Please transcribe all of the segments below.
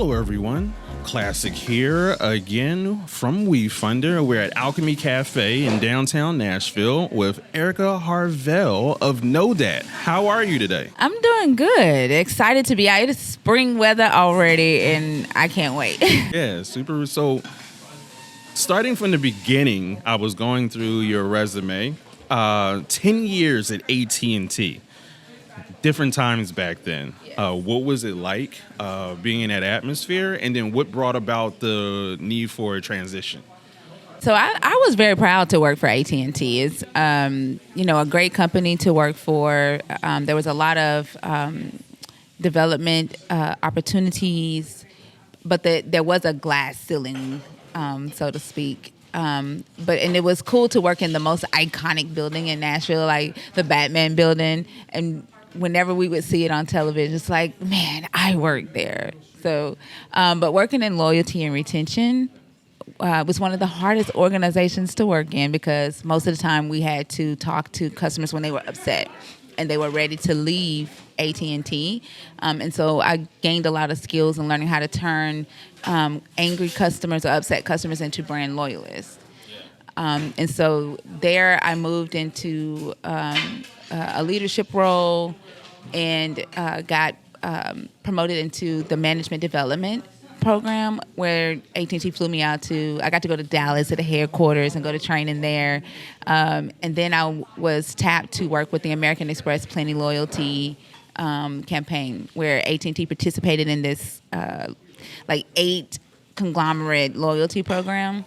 Hello, everyone. Classic here again from WeFunder. We're at Alchemy Cafe in downtown Nashville with Aireka Harvell of NoDah. How are you today? I'm doing good. Excited to be out. It's spring weather already, and I can't wait. Yeah, super. So, starting from the beginning, I was going through your resume. 10 years at AT&T. Different times back then. What was it like being in that atmosphere? And then what brought about the need for a transition? So I was very proud to work for AT&T. It's a great company to work for. There was a lot of development opportunities, but there was a glass ceiling, so to speak. But it was cool to work in the most iconic building in Nashville, like the Batman building. And whenever we would see it on television, it's like, man, I worked there. So, but working in loyalty and retention was one of the hardest organizations to work in because most of the time we had to talk to customers when they were upset and they were ready to leave AT&T. And so I gained a lot of skills in learning how to turn angry customers or upset customers into brand loyalists. And so there I moved into a leadership role and got promoted into the management development program where AT&T flew me out to. I got to go to Dallas at the headquarters and go to training there. And then I was tapped to work with the American Express Plenty Loyalty campaign where AT&T participated in this 8 conglomerate loyalty program.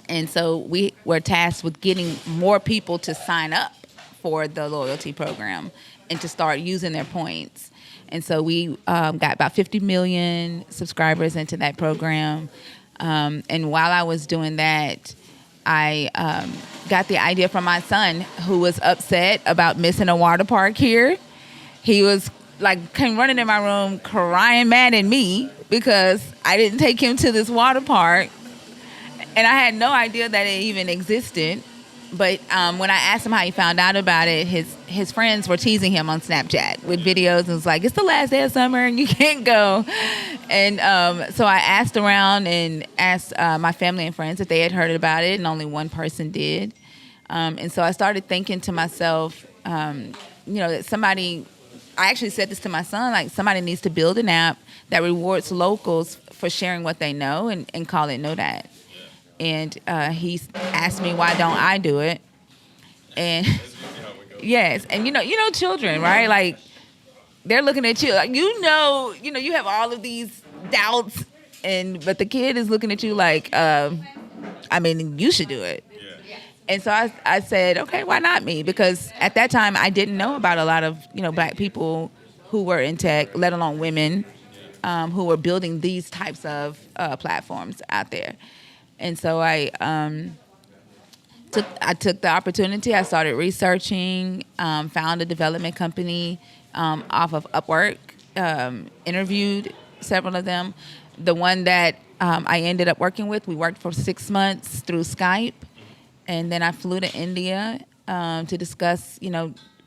And so we were tasked with getting more people to sign up for the loyalty program and to start using their points. And so we got about 50 million subscribers into that program. And while I was doing that, I got the idea from my son, who was upset about missing a water park here. He was came running in my room crying mad at me because I didn't take him to this water park. And I had no idea that it even existed. But when I asked him how he found out about it, his friends were teasing him on Snapchat with videos. And it's like, it's the last day of summer and you can't go. And so I asked around and asked my family and friends if they had heard about it. And only one person did. And so I started thinking to myself, that somebody... I actually said this to my son, somebody needs to build an app that rewards locals for sharing what they know and call it NoDah. And he asked me, why don't I do it? And yes, and you know children, right? They're looking at you, you have all of these doubts, but the kid is looking at you you should do it. And so I said, okay, why not me? Because at that time, I didn't know about a lot of, black people who were in tech, let alone women, who were building these types of platforms out there. And so I took the opportunity. I started researching, found a development company off of Upwork, interviewed several of them. The one that I ended up working with, we worked for 6 months through Skype. And then I flew to India to discuss,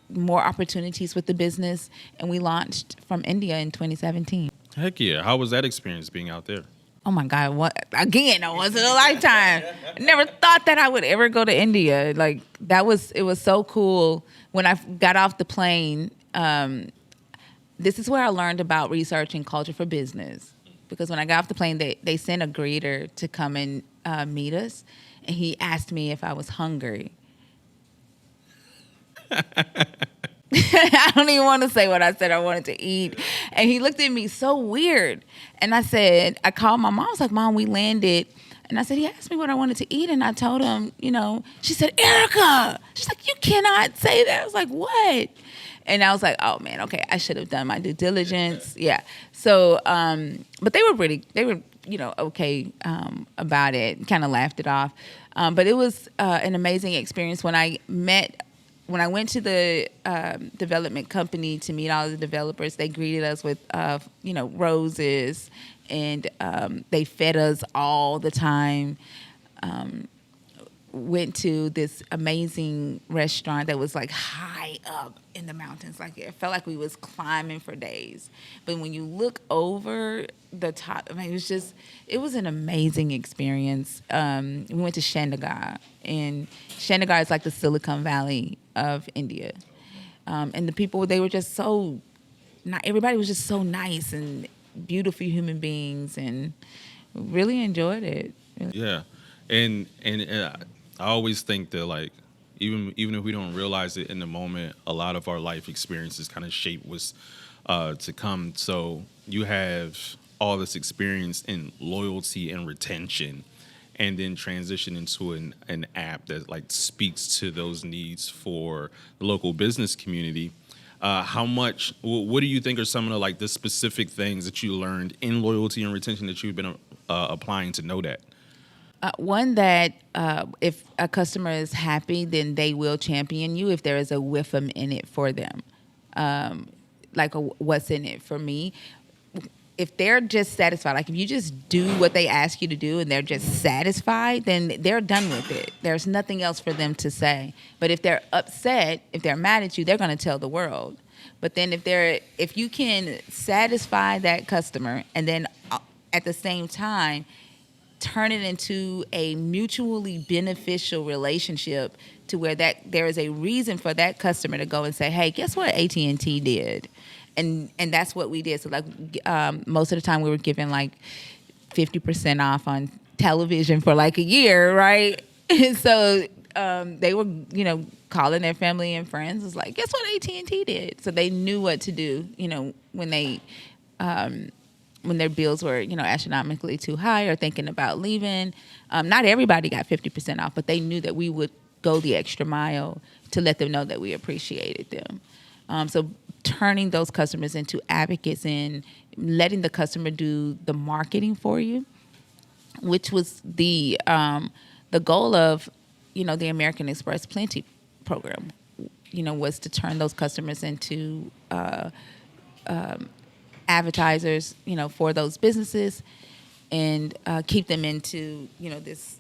more opportunities with the business. And we launched from India in 2017. Heck yeah. How was that experience being out there? Oh, my God. Again, it wasn't a lifetime. I never thought that I would ever go to India. It was so cool. When I got off the plane, this is where I learned about research and culture for business. Because when I got off the plane, they sent a greeter to come and meet us. And he asked me if I was hungry. I don't even want to say what I said I wanted to eat. And he looked at me so weird. And I called my mom. I was like, Mom, we landed. And I said, he asked me what I wanted to eat. And I told him, she said, Aireka. She's like, you cannot say that. I was like, what? And I was like, oh, man, okay, I should have done my due diligence. Yeah. So, but they were okay about it, kind of laughed it off. But it was an amazing experience when I went to the development company to meet all the developers. They greeted us with, roses, and they fed us all the time. went to this amazing restaurant that was like high up in the mountains. Like it felt like we was climbing for days. But when you look over the top, I mean, it was an amazing experience. We went to Chandigarh, and Chandigarh is like the Silicon Valley of India. And the people, they were just so, everybody was just so nice and beautiful human beings, and really enjoyed it. Really. Yeah, and I always think that like even if we don't realize it in the moment, a lot of our life experiences kind of shape what's to come. So you have all this experience in loyalty and retention, and then transition into an app that like speaks to those needs for the local business community. What do you think are some of the specific things that you learned in loyalty and retention that you've been applying to NoDah? One that if a customer is happy, then they will champion you if there is a whiffum in it for them. What's in it for me. If they're just satisfied, like if you just do what they ask you to do and they're just satisfied, then they're done with it. There's nothing else for them to say. But if they're upset, if they're mad at you, they're going to tell the world. But then if you can satisfy that customer and then at the same time turn it into a mutually beneficial relationship to where that there is a reason for that customer to go and say, hey, guess what AT&T did? And that's what we did. So most of the time we were giving 50% off on television for a year, right? And so they were, calling their family and friends. It was like, guess what AT&T did? So they knew what to do, when they when their bills were, astronomically too high or thinking about leaving. Not everybody got 50% off, but they knew that we would go the extra mile to let them know that we appreciated them. So turning those customers into advocates and letting the customer do the marketing for you, which was the goal of, the American Express Plenty program, was to turn those customers into advertisers, for those businesses, and keep them into, this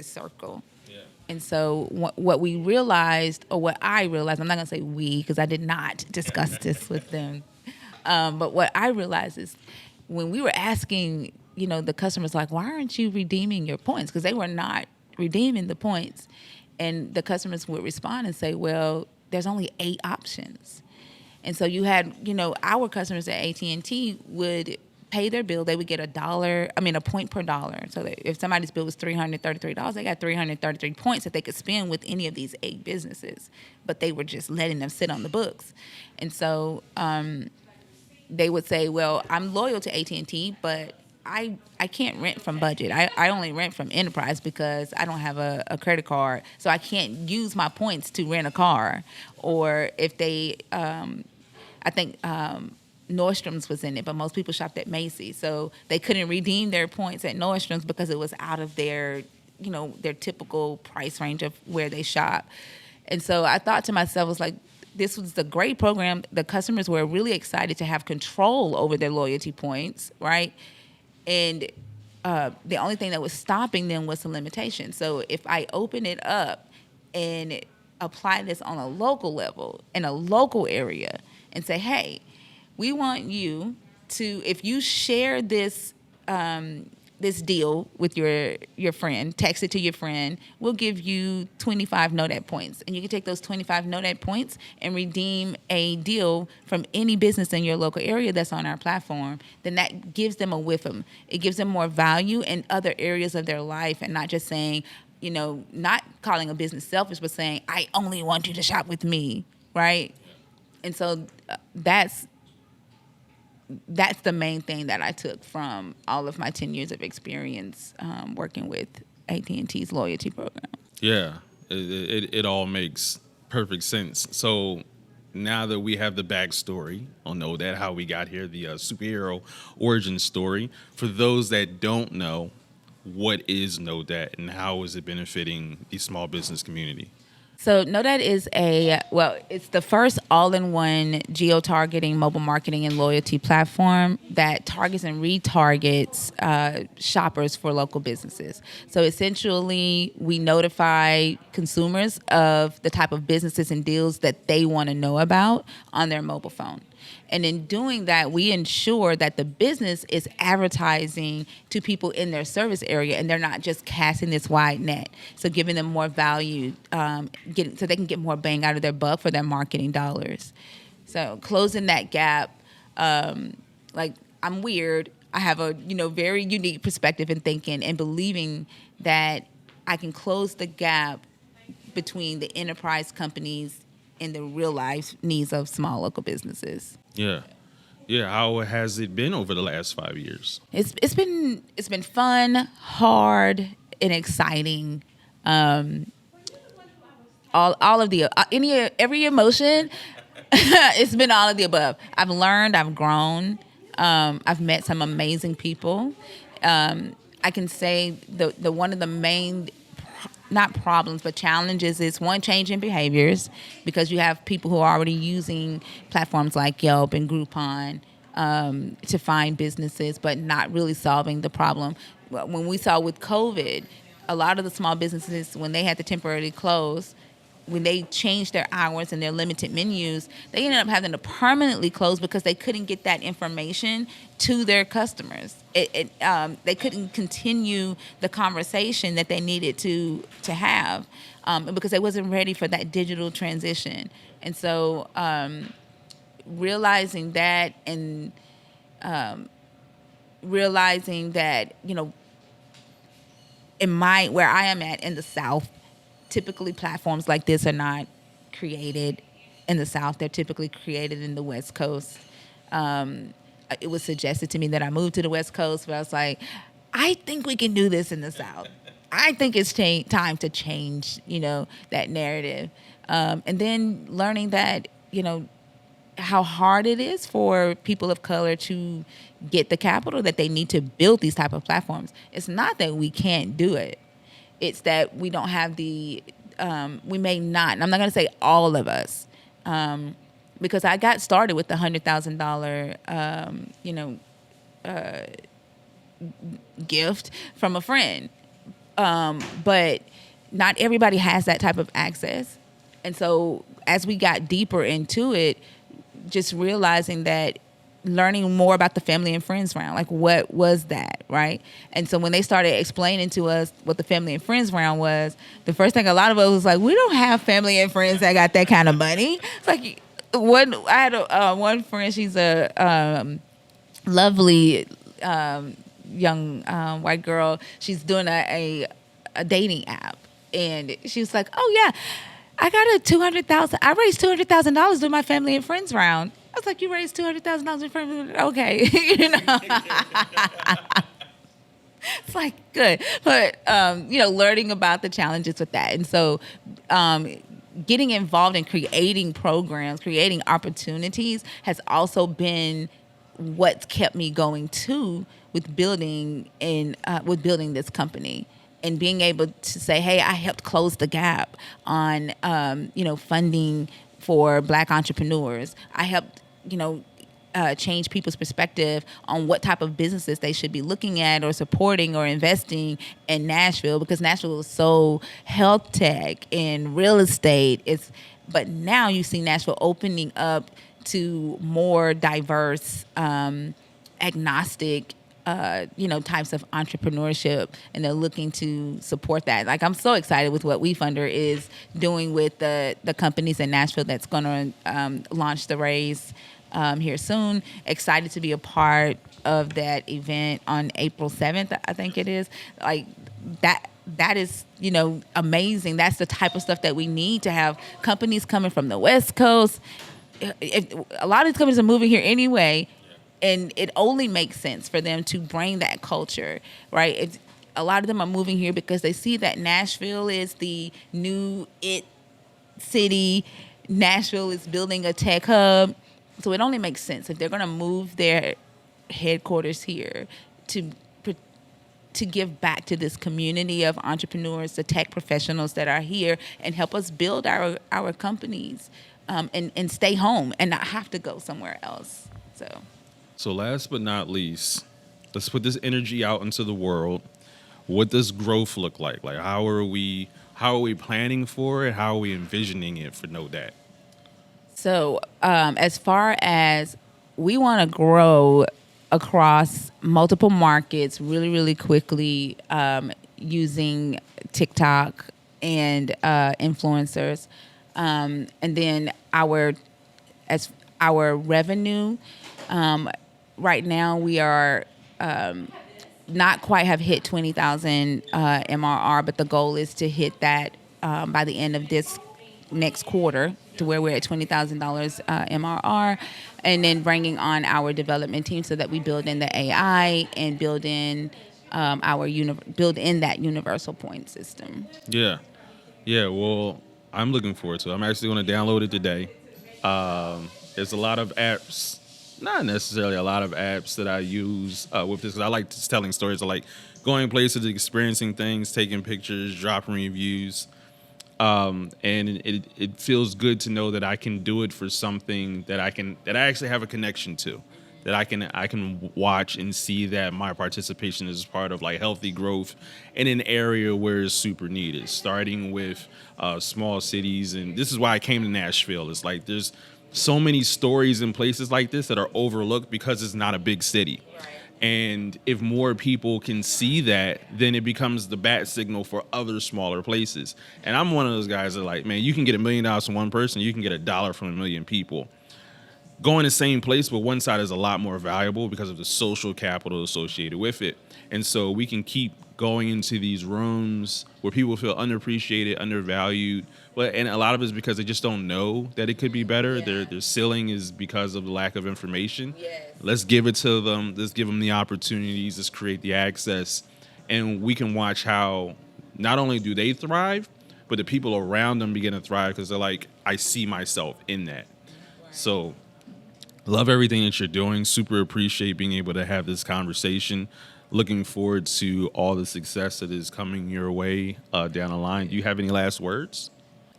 circle. Yeah. And so what we realized, or what I realized, I'm not going to say we, because I did not discuss this with them, but what I realized is when we were asking, the customers, why aren't you redeeming your points? Because they were not redeeming the points. And the customers would respond and say, well, there's only 8 options. And so you had, our customers at AT&T would pay their bill. They would get a point per dollar. So that if somebody's bill was $333, they got 333 points that they could spend with any of these 8 businesses. But they were just letting them sit on the books. And so they would say, well, I'm loyal to AT&T, but I can't rent from budget. I only rent from enterprise because I don't have a credit card. So I can't use my points to rent a car. Or if they... I think Nordstrom's was in it, but most people shopped at Macy's. So they couldn't redeem their points at Nordstrom's because it was out of their, their typical price range of where they shop. And so I thought to myself, was like, this was a great program. The customers were really excited to have control over their loyalty points, right? And the only thing that was stopping them was the limitation. So if I open it up and apply this on a local level, in a local area, and say, hey, we want you to, if you share this this deal with your friend, text it to your friend, we'll give you 25 NoDah points. And you can take those 25 NoDah points and redeem a deal from any business in your local area that's on our platform. Then that gives them a whiffum. It gives them more value in other areas of their life, and not just saying, not calling a business selfish, but saying, I only want you to shop with me, right? And so that's the main thing that I took from all of my 10 years of experience working with AT&T's loyalty program. Yeah, it all makes perfect sense. So now that we have the backstory on NoDah, how we got here, the superhero origin story, for those that don't know, what is NoDah and how is it benefiting the small business community? So NoDah is it's the first all-in-one geo-targeting mobile marketing and loyalty platform that targets and retargets shoppers for local businesses. So essentially, we notify consumers of the type of businesses and deals that they want to know about on their mobile phone. And in doing that, we ensure that the business is advertising to people in their service area, and they're not just casting this wide net. So giving them more value, so they can get more bang out of their buck for their marketing dollars. So closing that gap, like I'm weird. I have a very unique perspective in thinking and believing that I can close the gap between the enterprise companies and the real life needs of small local businesses. Yeah. Yeah. How has it been over the last 5 years? It's been fun, hard, and exciting. All of the every emotion. It's been all of the above. I've learned. I've grown. I've met some amazing people. I can say the one of the main, not problems, but challenges is one, change in behaviors, because you have people who are already using platforms like Yelp and Groupon to find businesses, but not really solving the problem. When we saw with COVID, a lot of the small businesses, when they had to temporarily close, when they changed their hours and their limited menus, they ended up having to permanently close because they couldn't get that information to their customers. They couldn't continue the conversation that they needed to have because they wasn't ready for that digital transition. And so realizing that and realizing that, where I am at in the South, typically platforms like this are not created in the South. They're typically created in the West Coast. It was suggested to me that I move to the West Coast, but I was like, I think we can do this in the South. I think it's time to change, that narrative. And then learning that, how hard it is for people of color to get the capital that they need to build these type of platforms. It's not that we can't do it. It's that we don't have we may not, and I'm not going to say all of us, because I got started with the $100,000, gift from a friend. But not everybody has that type of access. And so as we got deeper into it, just realizing that, learning more about the family and friends round, like what was that, right? And so when they started explaining to us what the family and friends round was, the first thing a lot of us was like, we don't have family and friends that got that kind of money. It's like I had one friend, she's a lovely young white girl. She's doing a dating app, and she was like, oh yeah, I raised $200,000 doing my family and friends round. I was like, you raised $200,000 in friends? Okay. It's like, good. But, learning about the challenges with that. And so getting involved in creating programs, creating opportunities has also been what's kept me going too with building this company. And being able to say, hey, I helped close the gap on, funding for Black entrepreneurs. I helped, change people's perspective on what type of businesses they should be looking at or supporting or investing in Nashville, because Nashville is so health tech and real estate. But now you see Nashville opening up to more diverse, agnostic, types of entrepreneurship, and they're looking to support that. Like, I'm so excited with what WeFunder is doing with the companies in Nashville that's going to launch the raise here soon. Excited to be a part of that event on April 7th, I think it is. Like, that is, amazing. That's the type of stuff that we need to have companies coming from the West Coast. A lot of these companies are moving here anyway. And it only makes sense for them to bring that culture, right? A lot of them are moving here because they see that Nashville is the new city. Nashville is building a tech hub. So it only makes sense if they're going to move their headquarters here to to give back to this community of entrepreneurs, the tech professionals that are here, and help us build our companies and stay home and not have to go somewhere else. So last but not least, let's put this energy out into the world. What does growth look like? Like how are we planning for it? How are we envisioning it for NoDah? So as far as we want to grow across multiple markets really, really quickly using TikTok and influencers. And then our revenue, right now we are not quite have hit 20,000 MRR, but the goal is to hit that by the end of this next quarter, to where we're at $20,000 MRR, and then bringing on our development team so that we build in the AI and build in that universal point system. Yeah. Well, I'm looking forward to it. I'm actually going to download it today. There's a lot of apps, not necessarily a lot of apps that I use with this, because I like just telling stories. I like going places, experiencing things, taking pictures, dropping reviews. And it feels good to know that I can do it for something that I actually have a connection to, that I can watch and see that my participation is part of like healthy growth in an area where it's super needed, starting with small cities. And this is why I came to Nashville. It's like there's so many stories in places like this that are overlooked because it's not a big city. And if more people can see that, then it becomes the bat signal for other smaller places. And I'm one of those guys that like, man, you can get $1 million from one person, you can get $1 from 1 million people. Going the same place, but one side is a lot more valuable because of the social capital associated with it. And so we can keep going into these rooms where people feel underappreciated, undervalued. And a lot of it is because they just don't know that it could be better. Yeah. Their ceiling is because of the lack of information. Yes. Let's give it to them. Let's give them the opportunities. Let's create the access. And we can watch how not only do they thrive, but the people around them begin to thrive because they're like, I see myself in that. Right. So love everything that you're doing. Super appreciate being able to have this conversation. Looking forward to all the success that is coming your way down the line. Do you have any last words?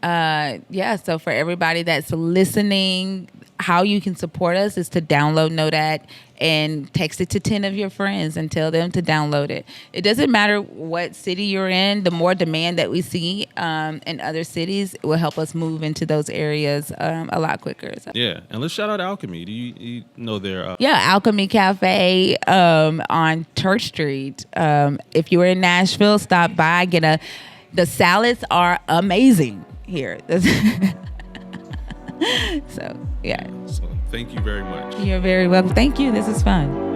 So for everybody that's listening, how you can support us is to download NoDah and text it to 10 of your friends and tell them to download it. It doesn't matter what city you're in. The more demand that we see in other cities, it will help us move into those areas a lot quicker. So. Yeah, and let's shout out Alchemy. Do you know their... Alchemy Cafe on Church Street. If you're in Nashville, stop by. The salads are amazing here. So thank you very much. You're very welcome. Thank you. This is fun.